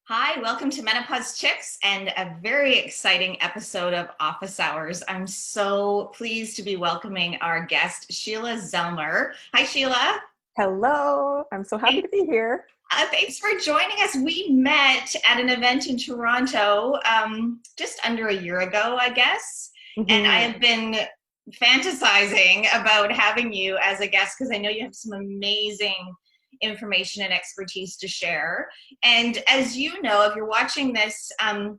Hi, welcome to Menopause Chicks and a very exciting episode of Office Hours. I'm so pleased to be welcoming our guest, Sheela Zelmer. Hi, Sheela. Hello, I'm so happy to be here. Thanks for joining us. We met at an event in Toronto just under a year ago, I guess. And I hmm have been fantasizing about having you as a guest because I know you have some amazing information and expertise to share. And as you know, if you're watching this, and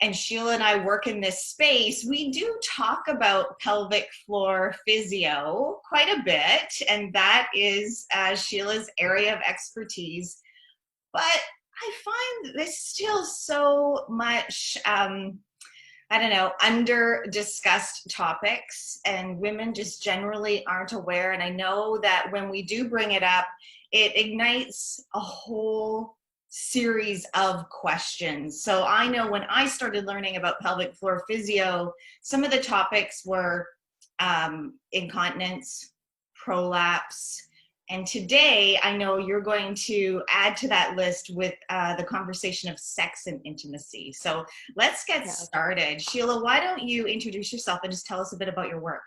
Sheela and I work in this space, we do talk about pelvic floor physio quite a bit, and that is Sheila's area of expertise. But I find this still so much, I don't know, under discussed topics, and women just generally aren't aware. And I know that when we do bring it up, it ignites a whole series of questions. So I know when I started learning about pelvic floor physio, some of the topics were incontinence, prolapse, and today, I know you're going to add to that list with the conversation of sex and intimacy. So let's get Yes. started. Sheela, why don't you introduce yourself and just tell us a bit about your work?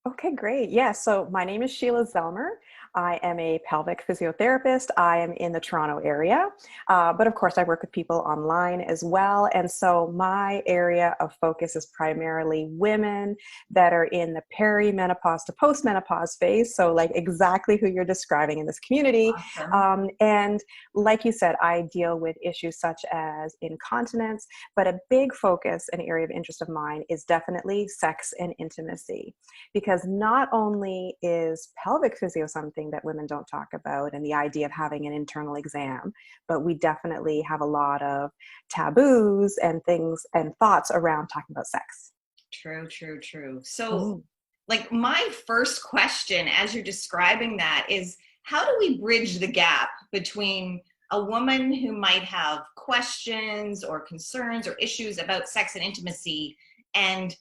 Okay, great. Yeah, so my name is Sheela Zelmer. I am a pelvic physiotherapist. I am in the Toronto area, but of course, I work with people online as well. And so my area of focus is primarily women that are in the perimenopause to postmenopause phase. So, like exactly who you're describing in this community. Awesome. And like you said, I deal with issues such as incontinence, but a big focus and area of interest of mine is definitely sex and intimacy. Because not only is pelvic physio something that women don't talk about and the idea of having an internal exam, but we definitely have a lot of taboos and things and thoughts around talking about sex. True, true, true. So, Mm. like, my first question as you're describing that is how do we bridge the gap between a woman who might have questions or concerns or issues about sex and intimacy and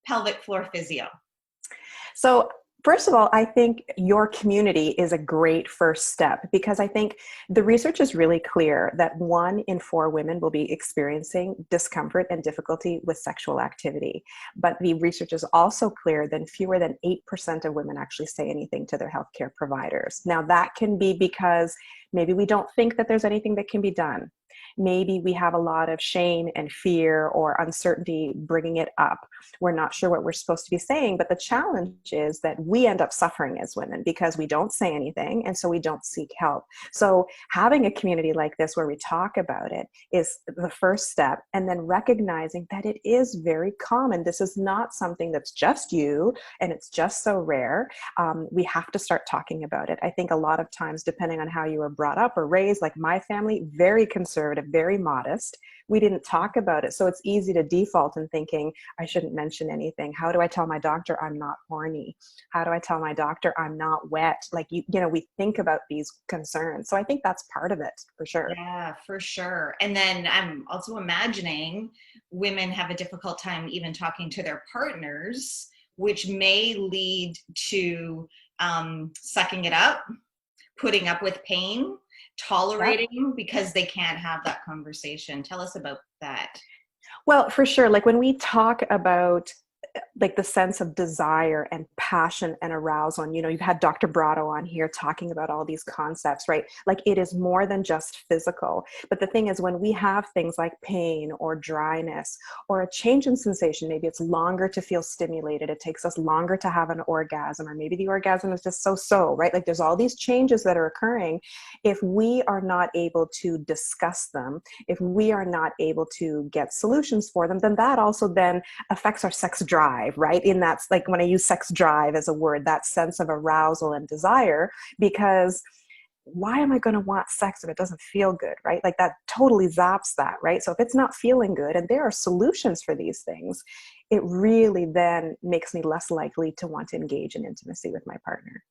pelvic floor physio? So, first of all, I think your community is a great first step because I think the research is really clear that 1 in 4 women will be experiencing discomfort and difficulty with sexual activity. But the research is also clear that fewer than 8% of women actually say anything to their healthcare providers. Now, that can be because maybe we don't think that there's anything that can be done. Maybe we have a lot of shame and fear or uncertainty bringing it up. We're not sure what we're supposed to be saying, but the challenge is that we end up suffering as women because we don't say anything and so we don't seek help. So having a community like this where we talk about it is the first step, and then recognizing that it is very common. This is not something that's just you and it's just so rare. We have to start talking about it. I think a lot of times, depending on how you were brought up or raised, like my family, very conservative, very modest, we didn't talk about it. So it's easy to default in thinking, I shouldn't mention anything. How do I tell my doctor I'm not horny? How do I tell my doctor I'm not wet? Like, we think about these concerns. So I think that's part of it for sure. Yeah, for sure. And then I'm also imagining women have a difficult time even talking to their partners, which may lead to sucking it up, putting up with pain, Yep. tolerating because they can't have that conversation. Tell us about that. Well, for sure. Like when we talk about like the sense of desire and passion and arousal, and you've had Dr. Brado on here talking about all these concepts, right? Like it is more than just physical. But the thing is, when we have things like pain or dryness or a change in sensation, maybe it's longer to feel stimulated, it takes us longer to have an orgasm, or maybe the orgasm is just so, right? Like there's all these changes that are occurring. If we are not able to discuss them, if we are not able to get solutions for them, then that also then affects our sex drive, right? In that's like when I use sex drive as a word, that sense of arousal and desire, because why am I going to want sex if it doesn't feel good, right? Like that totally zaps that, right? So if it's not feeling good and there are solutions for these things, it really then makes me less likely to want to engage in intimacy with my partner.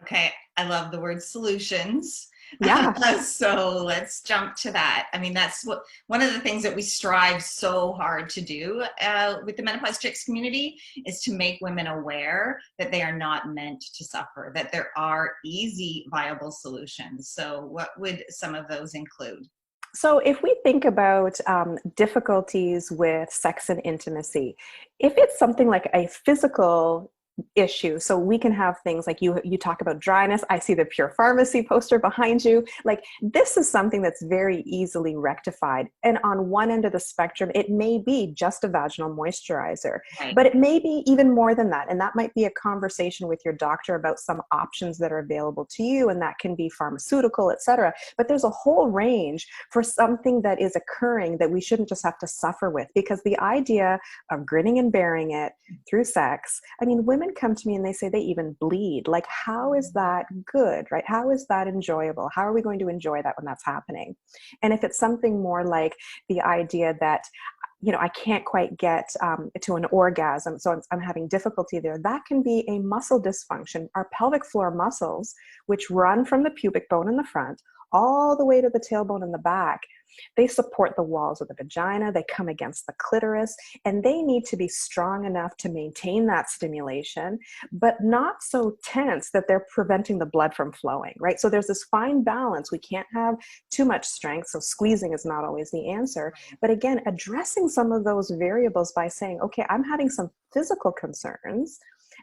Okay, I love the word solutions. Yeah. So let's jump to that. I mean, that's what one of the things that we strive so hard to do with the Menopause Chicks community is to make women aware that they are not meant to suffer, that there are easy, viable solutions. So what would some of those include? So, if we think about difficulties with sex and intimacy, if it's something like a physical issue, so we can have things like you talk about dryness. I see the Pure Pharmacy poster behind you. Like, this is something that's very easily rectified. And on one end of the spectrum, it may be just a vaginal moisturizer, Right. but it may be even more than that. And that might be a conversation with your doctor about some options that are available to you, and that can be pharmaceutical, et cetera. But there's a whole range for something that is occurring that we shouldn't just have to suffer with, because the idea of grinning and bearing it through sex, I mean, women come to me and they say they even bleed. Like, how is that good, right? How is that enjoyable? How are we going to enjoy that when that's happening? And if it's something more like the idea that, I can't quite get to an orgasm, so I'm having difficulty there, that can be a muscle dysfunction. Our pelvic floor muscles, which run from the pubic bone in the front all the way to the tailbone in the back, they support the walls of the vagina, they come against the clitoris, and they need to be strong enough to maintain that stimulation, but not so tense that they're preventing the blood from flowing, right? So there's this fine balance. We can't have too much strength, so squeezing is not always the answer. But again, addressing some of those variables by saying, okay, I'm having some physical concerns,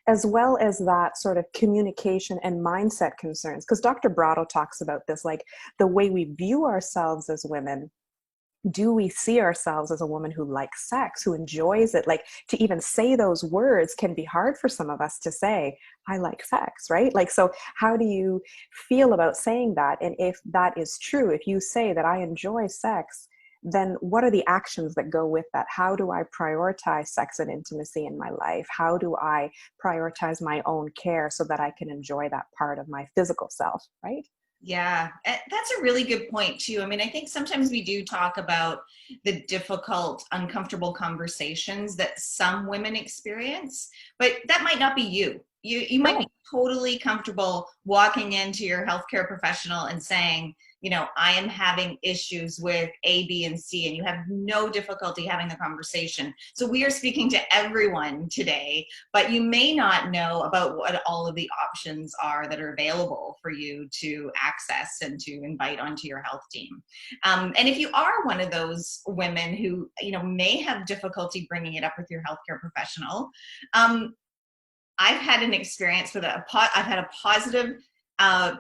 as well as that sort of communication and mindset concerns. Because Dr. Brotto talks about this, like the way we view ourselves as women. Do we see ourselves as a woman who likes sex, who enjoys it? Like, to even say those words can be hard for some of us to say, I like sex, right? Like, so how do you feel about saying that? And if that is true, if you say that I enjoy sex, then what are the actions that go with that? How do I prioritize sex and intimacy in my life? How do I prioritize my own care so that I can enjoy that part of my physical self, right? Yeah, that's a really good point too. I mean, I think sometimes we do talk about the difficult, uncomfortable conversations that some women experience, but that might not be you. You might be No. totally comfortable walking into your healthcare professional and saying, I am having issues with A, B, and C, and you have no difficulty having the conversation. So we are speaking to everyone today, but you may not know about what all of the options are that are available for you to access and to invite onto your health team. And if you are one of those women who, may have difficulty bringing it up with your healthcare professional, I've had an experience with I've had a positive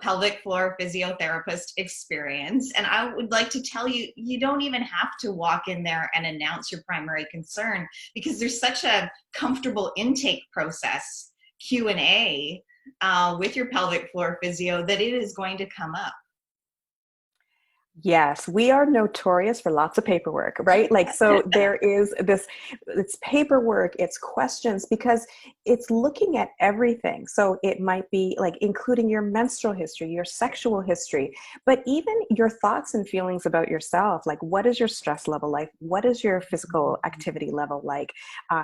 pelvic floor physiotherapist experience. And I would like to tell you, you don't even have to walk in there and announce your primary concern, because there's such a comfortable intake process, Q&A, with your pelvic floor physio, that it is going to come up. Yes, we are notorious for lots of paperwork, right? Like, so there is this, it's paperwork, it's questions, because it's looking at everything. So it might be like including your menstrual history, your sexual history, but even your thoughts and feelings about yourself. Like, what is your stress level like? What is your physical activity level like?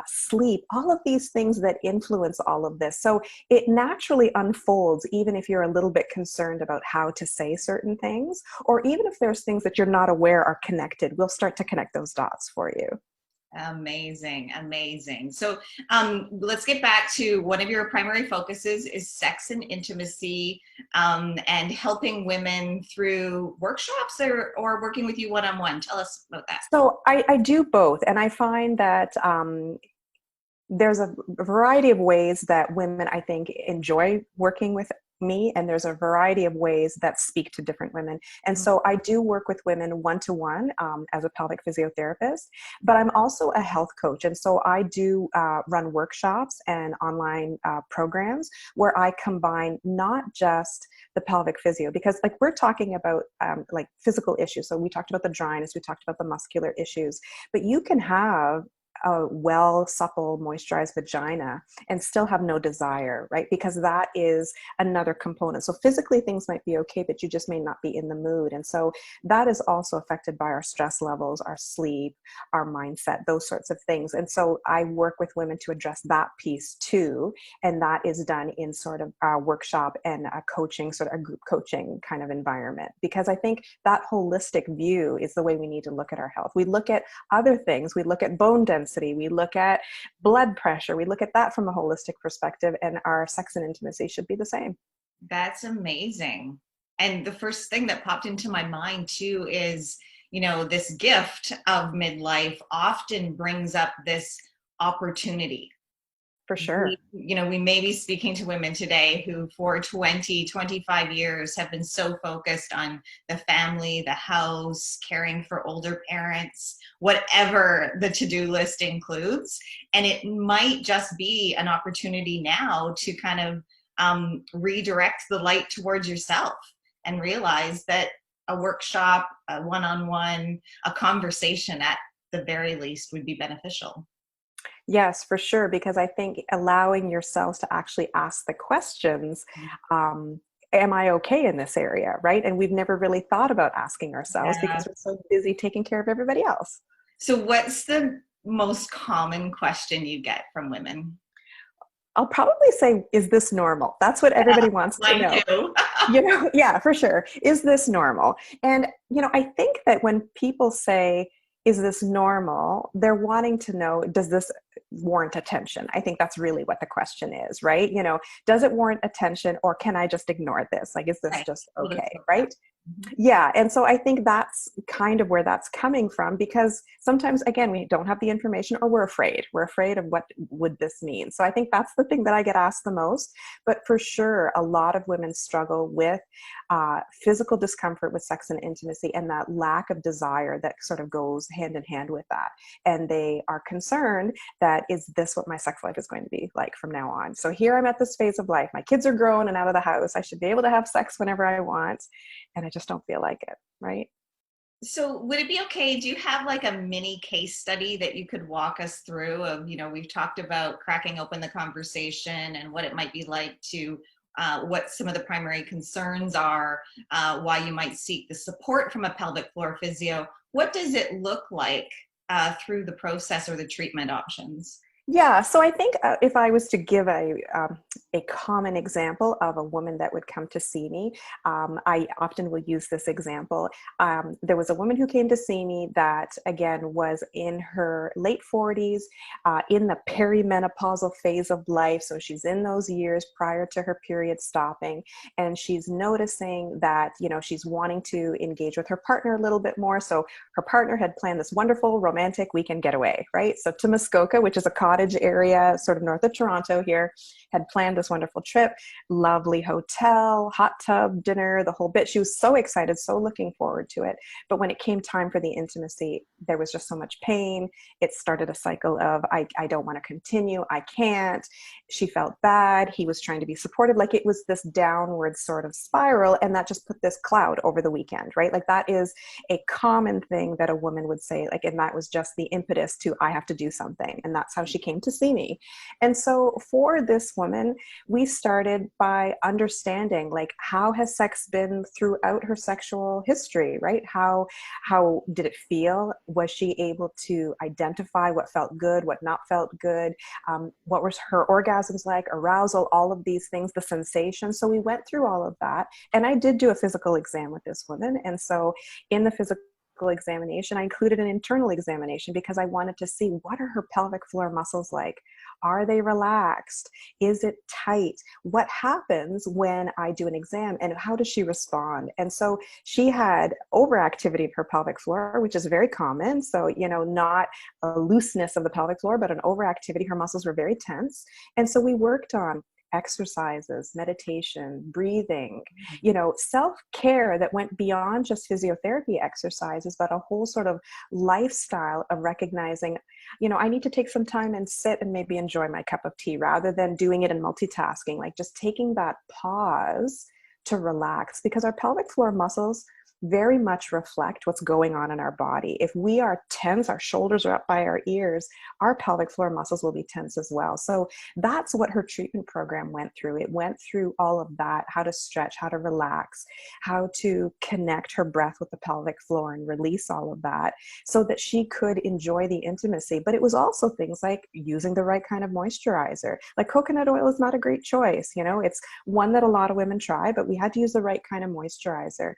Sleep, all of these things that influence all of this. So it naturally unfolds, even if you're a little bit concerned about how to say certain things, or even if there's things that you're not aware are connected, we'll start to connect those dots for you. Amazing, amazing. So let's get back to one of your primary focuses is sex and intimacy, and helping women through workshops or working with you one-on-one. Tell us about that. So I do both. And I find that there's a variety of ways that women, I think, enjoy working with me, and there's a variety of ways that speak to different women. And so I do work with women one-to-one as a pelvic physiotherapist, but I'm also a health coach. And so I do run workshops and online programs where I combine not just the pelvic physio, because like we're talking about like physical issues. So we talked about the dryness, we talked about the muscular issues, but you can have a well, supple, moisturized vagina and still have no desire, right? Because that is another component. So physically things might be okay, but you just may not be in the mood. And so that is also affected by our stress levels, our sleep, our mindset, those sorts of things. And so I work with women to address that piece too. And that is done in sort of a workshop and a coaching, sort of a group coaching kind of environment. Because I think that holistic view is the way we need to look at our health. We look at other things. We look at bone density. We look at blood pressure. We look at that from a holistic perspective, and our sex and intimacy should be the same. That's amazing. And the first thing that popped into my mind too is, this gift of midlife often brings up this opportunity. For sure. We may be speaking to women today who for 20, 25 years have been so focused on the family, the house, caring for older parents, whatever the to-do list includes. And it might just be an opportunity now to kind of redirect the light towards yourself and realize that a workshop, a one-on-one, a conversation at the very least would be beneficial. Yes, for sure. Because I think allowing yourselves to actually ask the questions, am I okay in this area? Right. And we've never really thought about asking ourselves Yeah. because we're so busy taking care of everybody else. So what's the most common question you get from women? I'll probably say, is this normal? That's what everybody wants to Mine know. too. Yeah, for sure. Is this normal? And, I think that when people say, is this normal? They're wanting to know, does this warrant attention? I think that's really what the question is, right? Does it warrant attention, or can I just ignore this? Like, is this Right. just Well, that's okay? so Right? Mhm. Yeah. And so I think that's kind of where that's coming from, because sometimes, again, we don't have the information, or we're afraid. We're afraid of what would this mean. So I think that's the thing that I get asked the most. But for sure, a lot of women struggle with physical discomfort with sex and intimacy, and that lack of desire that sort of goes hand in hand with that. And they are concerned that, is this what my sex life is going to be like from now on? So here I'm at this phase of life. My kids are grown and out of the house. I should be able to have sex whenever I want. And I just don't feel like it, right? So would it be okay? Do you have like a mini case study that you could walk us through of, we've talked about cracking open the conversation and what it might be like to, what some of the primary concerns are, why you might seek the support from a pelvic floor physio. What does it look like through the process or the treatment options? Yeah, so I think if I was to give a common example of a woman that would come to see me, I often will use this example. There was a woman who came to see me that, again, was in her late 40s, in the perimenopausal phase of life. So she's in those years prior to her period stopping, and she's noticing that, she's wanting to engage with her partner a little bit more. So her partner had planned this wonderful romantic weekend getaway, right? So to Muskoka, which is a cottage area sort of north of Toronto here, had planned this wonderful trip, lovely hotel, hot tub, dinner, the whole bit. She was so excited, so looking forward to it. But when it came time for the intimacy, there was just so much pain. It started a cycle of, I don't want to continue. I can't. She felt bad. He was trying to be supportive. Like, it was this downward sort of spiral. And that just put this cloud over the weekend, right? Like, that is a common thing that a woman would say, like, and that was just the impetus to, I have to do something. And that's how she came to see me. And so for this woman, we started by understanding, like, how has sex been throughout her sexual history, right? How did it feel? Was she able to identify what felt good, what not felt good? What was her orgasms like, arousal, all of these things, the sensation. So we went through all of that. And I did do a physical exam with this woman. And so in the physical examination, I included an internal examination because I wanted to see, what are her pelvic floor muscles like? Are they relaxed? Is it tight? What happens when I do an exam, and how does she respond? And so she had overactivity of her pelvic floor, which is very common. So, not a looseness of the pelvic floor, but an overactivity. Her muscles were very tense. And so we worked on exercises, meditation, breathing, self-care that went beyond just physiotherapy exercises, but a whole sort of lifestyle of recognizing, I need to take some time and sit and maybe enjoy my cup of tea rather than doing it in multitasking, like just taking that pause to relax, because our pelvic floor muscles very much reflect what's going on in our body. If we are tense, our shoulders are up by our ears, our pelvic floor muscles will be tense as well. So that's what her treatment program went through. It went through all of that, how to stretch, how to relax, how to connect her breath with the pelvic floor and release all of that so that she could enjoy the intimacy. But it was also things like using the right kind of moisturizer. Like, coconut oil is not a great choice. It's one that a lot of women try, but we had to use the right kind of moisturizer.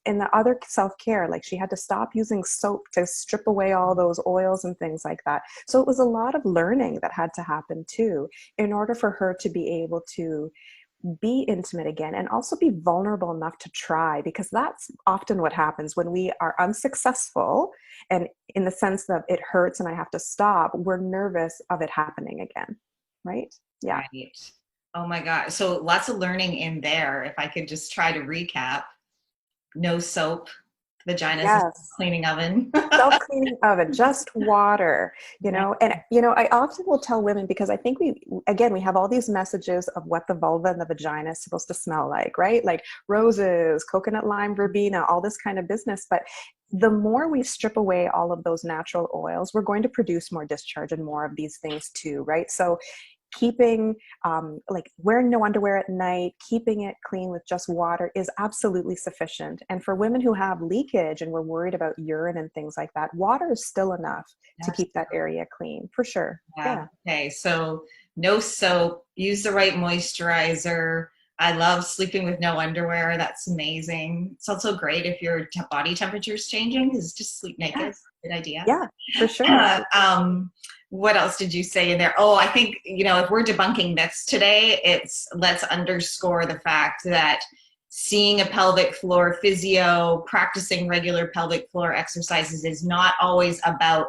And the other self-care, like, she had to stop using soap to strip away all those oils and things like that. So it was a lot of learning that had to happen too, in order for her to be able to be intimate again, and also be vulnerable enough to try, because that's often what happens when we are unsuccessful, and in the sense that it hurts and I have to stop, we're nervous of it happening again, right? Yeah. Right. Oh my God. So lots of learning in there. If I could just try to recap: no soap, vaginas, a Yes. cleaning oven. Self-cleaning oven, just water, Yeah. and I often will tell women, because I think we have all these messages of what the vulva and the vagina is supposed to smell like, right? Like roses, coconut lime verbena, all this kind of business. But the more we strip away all of those natural oils, we're going to produce more discharge and more of these things too, right? So keeping like wearing no underwear at night, keeping it clean with just water is absolutely sufficient. And for women who have leakage and we're worried about urine and things like that, water is still enough to keep that area clean, for sure. Yeah. Okay. So no soap, use the right moisturizer. I love sleeping with no underwear. That's amazing. It's also great if your body temperature is changing, because just sleep naked. Yes. Good idea. Yeah, for sure. What else did you say in there? Oh, I think, if we're debunking myths today, let's underscore the fact that seeing a pelvic floor physio, practicing regular pelvic floor exercises is not always about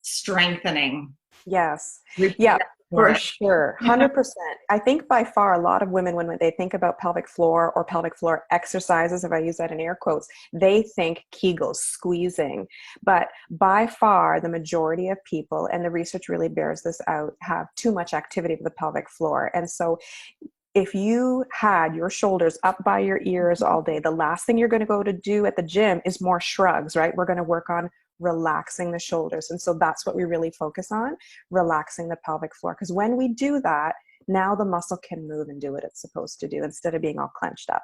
strengthening. Yes. Yeah, for sure. 100%. I think by far a lot of women, when they think about pelvic floor or pelvic floor exercises, if I use that in air quotes, they think Kegels, squeezing. But by far the majority of people, and the research really bears this out, have too much activity of the pelvic floor. And so if you had your shoulders up by your ears all day, the last thing you're going to go to do at the gym is more shrugs, right? We're going to work on relaxing the shoulders. And so that's what we really focus on, relaxing the pelvic floor. Because when we do that, now the muscle can move and do what it's supposed to do instead of being all clenched up.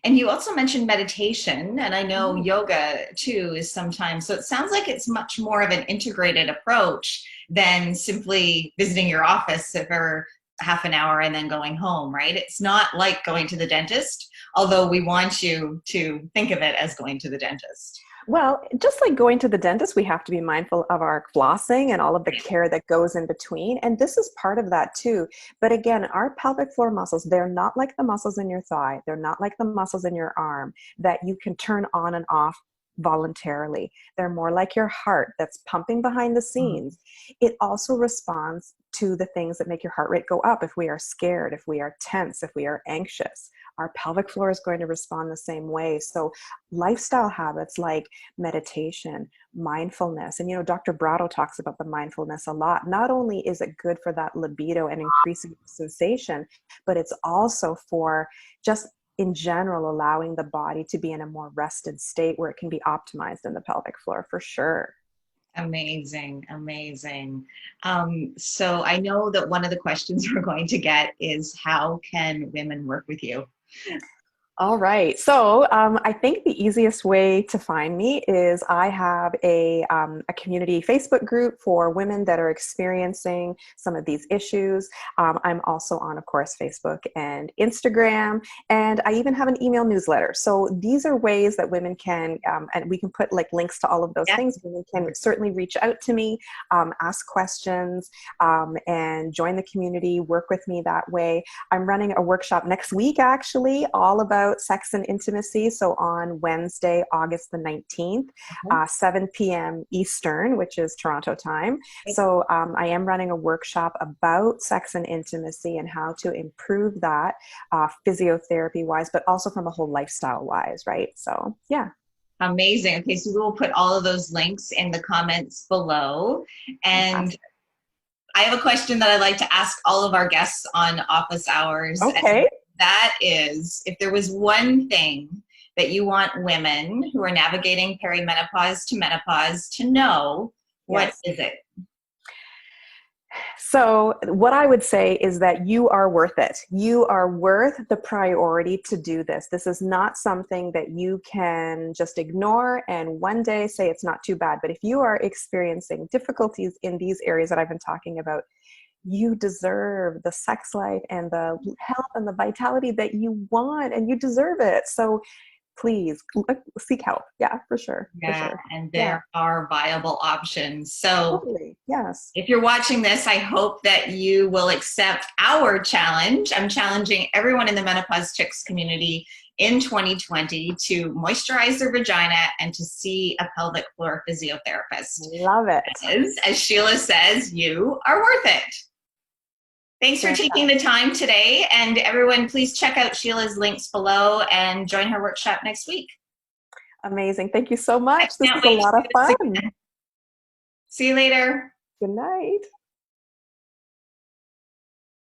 And you also mentioned meditation, and I know yoga too is sometimes, so it sounds like it's much more of an integrated approach than simply visiting your office for half an hour and then going home, right? It's not like going to the dentist, although we want you to think of it as going to the dentist. Well, just like going to the dentist, we have to be mindful of our flossing and all of the care that goes in between. And this is part of that too. But again, our pelvic floor muscles, they're not like the muscles in your thigh. They're not like the muscles in your arm that you can turn on and off voluntarily. They're more like your heart that's pumping behind the scenes. It also responds to the things that make your heart rate go up. If we are scared, if we are tense, if we are anxious, our pelvic floor is going to respond the same way. So lifestyle habits like meditation, mindfulness, and Dr. Brado talks about the mindfulness a lot. Not only is it good for that libido and increasing sensation, but it's also for just in general allowing the body to be in a more rested state where it can be optimized in the pelvic floor, for sure. Amazing, amazing. So I know that one of the questions we're going to get is, how can women work with you? All right. So I think the easiest way to find me is I have a community Facebook group for women that are experiencing some of these issues. I'm also on, of course, Facebook and Instagram, and I even have an email newsletter. So these are ways that women can, and we can put like links to all of those things. Women can certainly reach out to me, ask questions, and join the community, work with me that way. I'm running a workshop next week, actually, all about sex and intimacy. So on Wednesday, August the 19th, 7 p.m. Eastern, which is Toronto time. So I am running a workshop about sex and intimacy and how to improve that physiotherapy wise, but also from a whole lifestyle wise, right? So yeah. Amazing. Okay, so we will put all of those links in the comments below. And I have a question that I like to ask all of our guests on office hours. Okay. That is, if there was one thing that you want women who are navigating perimenopause to menopause to know, what is it? So what I would say is that you are worth it. You are worth the priority to do this. This is not something that you can just ignore and one day say it's not too bad. But if you are experiencing difficulties in these areas that I've been talking about, you deserve the sex life and the health and the vitality that you want, and you deserve it. So please seek help. Yeah, for sure. For Yeah, sure. and Yeah, there are viable options. So totally. Yes. if you're watching this, I hope that you will accept our challenge. I'm challenging everyone in the Menopause Chicks community in 2020 to moisturize their vagina and to see a pelvic floor physiotherapist. Love it. As Sheela says, you are worth it. Thanks for taking the time today. And everyone, please check out Sheila's links below and join her workshop next week. Amazing. Thank you so much. I This can't was a wait to lot of do this fun. again. See you later. Good night.